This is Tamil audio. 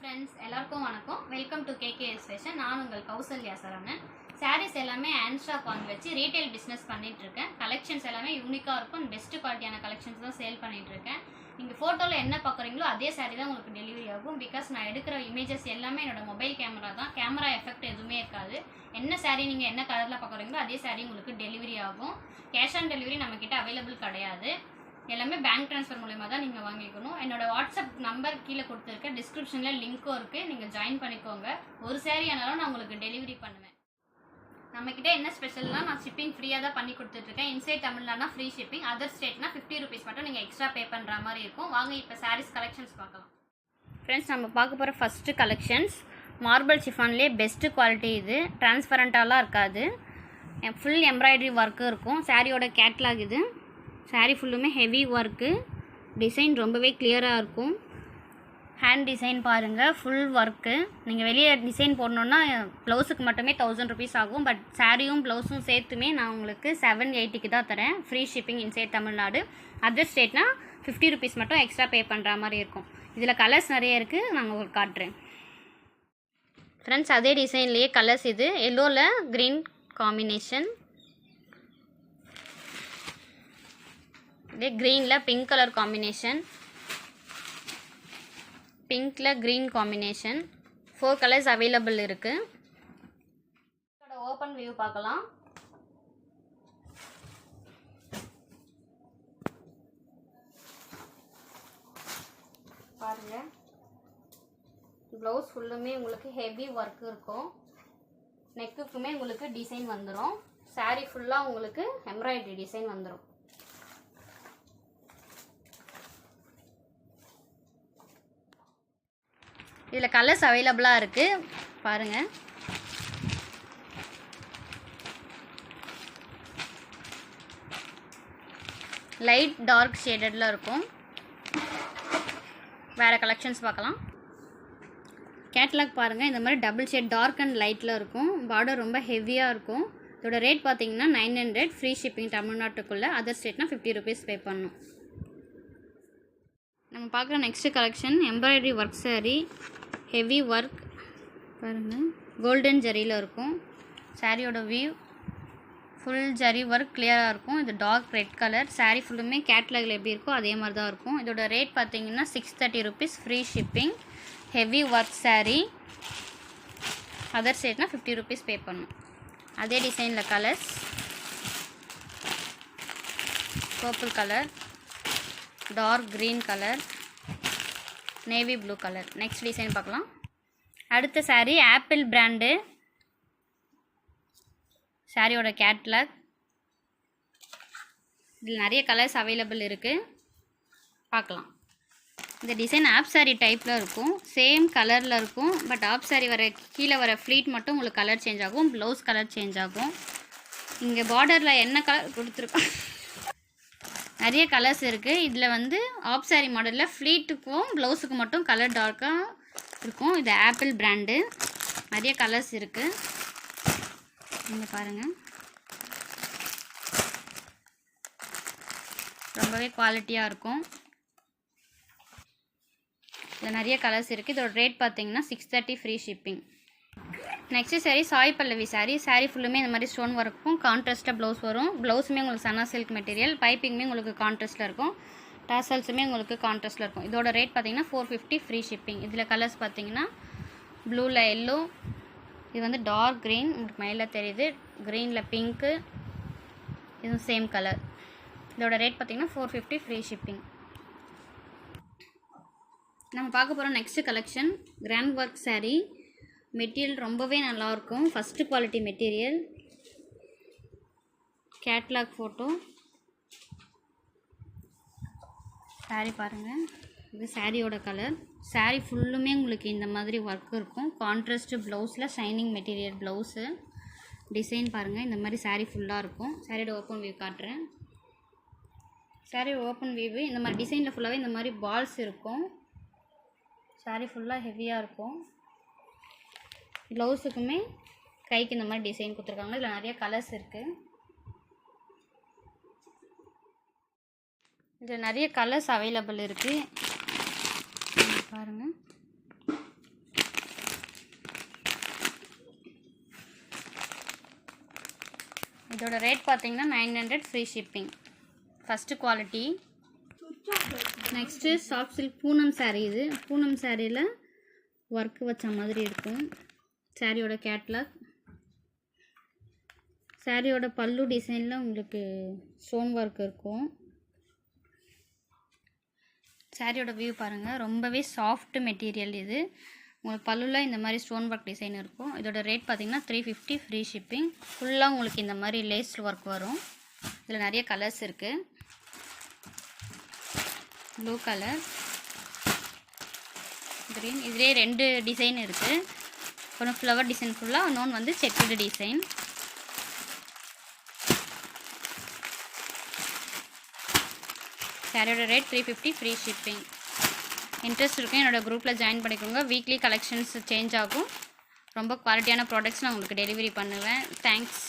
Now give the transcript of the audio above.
फ्रेंड्स எல்லாருக்கும் வணக்கம் வெல்கம் டு கேகேஎஸ் ஃபேஷன் நான் உங்கள் கௌசல்யா சரவணன் சாரீஸ் எல்லாமே ஹேண்ட் ஸ்டாக் வாங்கி வச்சு ரீட்டைல் பிசினஸ் பண்ணிட்டு இருக்கேன் கலெக்ஷன்ஸ் எல்லாமே யூனிக்கா இருக்கும் பெஸ்ட் குவாலிட்டியான கலெக்ஷன்ஸ் தான் சேல் பண்ணிட்டு இருக்கேன் நீங்க போட்டோல என்ன பார்க்கறீங்களோ அதே saree தான் உங்களுக்கு டெலிவரி ஆகும் பிகாஸ் நான் எடுக்கிற இமேजेस எல்லாமே என்னோட மொபைல் கேமரா தான் கேமரா எஃபெக்ட் எதுவுமே இருக்காது என்ன saree நீங்க என்ன கலர்ல பார்க்கறீங்களோ அதே saree உங்களுக்கு டெலிவரி ஆகும் கேஷ் ஆன் டெலிவரி நம்ம கிட்ட அவேலபிள் கிடையாது எல்லாமே பேங்க் ட்ரான்ஸ்ஃபர் மூலமா தான் நீங்க வாங்கிக்கணும் என்னோட வாட்ஸ்அப் நம்பர் கீழ கொடுத்திருக்க டிஸ்கிரிப்ஷன்ல லிங்க்கும் இருக்கு நீங்க ஜாயின் பண்ணிக்கோங்க ஒரு saree ஆனாலும் நான் உங்களுக்கு டெலிவரி பண்ணுவேன் நம்ம கிட்ட என்ன ஸ்பெஷல்னா நான் ஷிப்பிங் ஃப்ரீயா தான் பண்ணி கொடுத்துட்டு இருக்கேன் இன்சைட் தமிழ்நாடுனா ஃப்ரீ ஷிப்பிங் அதர் ஸ்டேட்னா 50 ரூபீஸ் மட்டும் நீங்க எக்ஸ்ட்ரா பே பண்ற மாதிரி இருக்கும் வாங்க இப்போ sarees கலெக்ஷன்ஸ் பார்க்கலாம் फ्रेंड्स நம்ம பார்க்க போற ஃபர்ஸ்ட் கலெக்ஷன்ஸ் மார்பிள் ஷிஃபான்லயே பெஸ்ட் குவாலிட்டி இது டிரான்ஸ்பரண்டாலாம் இருக்காது ஃபுல் எம்ப்ராய்டரி வர்க் இருக்கும் சாரியோட கேட்டலாக் இது சாரி ஃபுல்லுமே ஹெவி ஒர்க்கு டிசைன் ரொம்பவே கிளியராக இருக்கும் ஹேண்ட் டிசைன் பாருங்கள் ஃபுல் ஒர்க்கு நீங்கள் வெளியே டிசைன் போடணுன்னா ப்ளவுஸுக்கு மட்டுமே 1000 ரூபீஸ் ஆகும் பட் சாரியும் ப்ளவுஸும் சேர்த்துமே நான் உங்களுக்கு 780க்கு தான் தரேன் free shipping inside Tamil Nadu other ஸ்டேட்னா 50 ரூபீஸ் மட்டும் எக்ஸ்ட்ரா பே பண்ணுற மாதிரி இருக்கும் இதில் கலர்ஸ் நிறைய இருக்குது நான் உங்களுக்கு காட்டுறேன் ஃப்ரெண்ட்ஸ் அதே டிசைன்லேயே கலர்ஸ் இது எல்லோவில் green combination green pink colour combination pink green combination 4 colours available इरुक्कु ओपन व्यू பார்க்கலாம் பாருங்க ப்ளவுஸ் ஃபுல்லுமே உங்களுக்கு ஹெவி வர்க் இருக்கும் நெக்குக்குமே உங்களுக்கு டிசைன் வந்துரும் saree ஃபுல்லா உங்களுக்கு எம்ப்ராய்டரி டிசைன் வந்துரும் இதில் கலர்ஸ் அவைலபிளாக இருக்குது பாருங்கள் லைட் டார்க் ஷேடடில் இருக்கும் வேறு கலெக்ஷன்ஸ் பார்க்கலாம் கேட்லாக் பாருங்கள் இந்த மாதிரி டபுள் ஷேட் டார்க் அண்ட் லைட்டில் இருக்கும் பார்டர் ரொம்ப ஹெவியாக இருக்கும் இதோட ரேட் பார்த்தீங்கன்னா 900 ஃப்ரீ ஷிப்பிங் தமிழ்நாட்டுக்குள்ளே அதர் ஸ்டேட்னா 50 ரூபீஸ் பே பண்ணணும் நம்ம பார்க்குற next collection embroidery work saree heavy work பாருங்கள் கோல்டன் ஜரியில் இருக்கும் சாரியோட வியூ ஃபுல் ஜரி ஒர்க் கிளியராக இருக்கும் இது டார்க் ரெட் கலர் saree ஃபுல்லுமே கேட்லாகில் எப்படி இருக்கோ அதே மாதிரி தான் இருக்கும் இதோட ரேட் பார்த்தீங்கன்னா 630 rupees free shipping heavy work saree other ஸ்டேட்னா 50 ரூபீஸ் பே பண்ணணும் அதே டிசைனில் colours purple colour dark green colour navy blue colour next design பார்க்கலாம் அடுத்த saree ஆப்பிள் பிராண்டு சாரியோட கேட்லாக் இதில் நிறைய கலர்ஸ் அவைலபிள் இருக்குது பார்க்கலாம் இந்த டிசைன் ஆப் saree டைப்பில் இருக்கும் சேம் கலரில் இருக்கும் பட் ஆப் saree வர கீழே வர ஃப்ளீட் மட்டும் உங்களுக்கு கலர் சேஞ்ச் ஆகும் ப்ளவுஸ் கலர் சேஞ்ச் ஆகும் இங்கே பார்டரில் என்ன கலர் கொடுத்துருக்கோம் நிறைய கலர்ஸ் இருக்குது இதில் வந்து ஆப் saree மாடலில் ஃப்ளீட்டுக்கும் ப்ளவுஸுக்கு மட்டும் கலர் டார்க்காக இருக்கும் இது ஆப்பிள் பிராண்டு நிறைய கலர்ஸ் இருக்குது நீங்கள் பாருங்கள் ரொம்பவே குவாலிட்டியாக இருக்கும் இதில் நிறைய கலர்ஸ் இருக்குது இதோட ரேட் பார்த்தீங்கன்னா 630 free shipping next saree Sai Pallavi saree ஃபுல்லுமே இந்த மாதிரி ஸ்டோன் ஒர்க்கும் கான்ட்ராஸ்ட்டாக ப்ளவுஸ் வரும் ப்ளவுஸுமே உங்களுக்கு சன்னா சில்க் மெட்டீரியல் பைப்பிங்குமே உங்களுக்கு கான்ட்ராஸ்ட்டில் இருக்கும் டாசல்ஸுமே உங்களுக்கு கான்ட்ராஸ்ட்டில் இருக்கும் இதோட ரேட் பார்த்தீங்கன்னா 450 ஃப்ரீ ஷிப்பிங் இதில் கலர்ஸ் பார்த்தீங்கன்னா ப்ளூவில் எல்லோ இது வந்து டார்க் க்ரீன் உங்களுக்கு மேலே தெரியுது க்ரீனில் பிங்க்கு இதுவும் சேம் கலர் இதோட ரேட் பார்த்தீங்கன்னா 450 ஃப்ரீ ஷிப்பிங் நம்ம பார்க்க போகிறோம் next collection grand work saree material ரொம்பவே நல்லாயிருக்கும் first quality material catalogue photo saree பாருங்கள் இது சாரியோட கலர் saree ஃபுல்லுமே உங்களுக்கு இந்த மாதிரி ஒர்க் இருக்கும் கான்ட்ராஸ்ட்டு ப்ளவுஸில் ஷைனிங் மெட்டீரியல் ப்ளவுஸு டிசைன் பாருங்கள் இந்த மாதிரி saree ஃபுல்லாக இருக்கும் சாரியோட ஓப்பன் வியூ காட்டுறேன் saree ஓப்பன் வியூ இந்த மாதிரி டிசைனில் ஃபுல்லாகவே இந்த மாதிரி பால்ஸ் இருக்கும் saree ஃபுல்லாக ஹெவியாக இருக்கும் ப்ளவுஸுக்குமே கைக்கு இந்த மாதிரி டிசைன் கொடுத்துருக்காங்க இதில் நிறைய கலர்ஸ் இருக்குது இதில் நிறைய கலர்ஸ் அவைலபிள் இருக்குது பாருங்கள் இதோட ரேட் பார்த்தீங்கன்னா 900 free shipping. First quality. Next soft silk Poonam sari. இது பூனம் சாரியில் ஒர்க்கு வச்ச மாதிரி இருக்கும். சாரியோட கேட்லாக். சாரியோட பல்லு டிசைனில் உங்களுக்கு ஸ்டோன் ஒர்க் இருக்கும். சாரியோட வியூ பாருங்கள், ரொம்பவே சாஃப்ட் மெட்டீரியல். இது உங்களுக்கு பல்லுல இந்த மாதிரி ஸ்டோன் ஒர்க் டிசைன் இருக்கும். இதோட ரேட் பார்த்தீங்கன்னா 350 ஃப்ரீ ஷிப்பிங். ஃபுல்லாக உங்களுக்கு இந்த மாதிரி லேஸ் ஒர்க் வரும். இதில் நிறைய கலர்ஸ் இருக்குது. Blue colour, green. இதிலே 2 டிசைன் இருக்குது. ஒன்று ஃப்ளவர் டிசைன் ஃபுல்லாக, இன்னொன்று வந்து செக்குடு டிசைன். சாரியோட ரேட் 350 ஃப்ரீ ஷிப்பிங். இன்ட்ரெஸ்ட் இருக்கும் என்னோடய குரூப்பில் ஜாயின் பண்ணிக்கோங்க. வீக்லி கலெக்ஷன்ஸ் சேஞ்ச் ஆகும். ரொம்ப குவாலிட்டியான ப்ராடக்ட்ஸ் நான் உங்களுக்கு டெலிவரி பண்ணுவேன். தேங்க்ஸ்.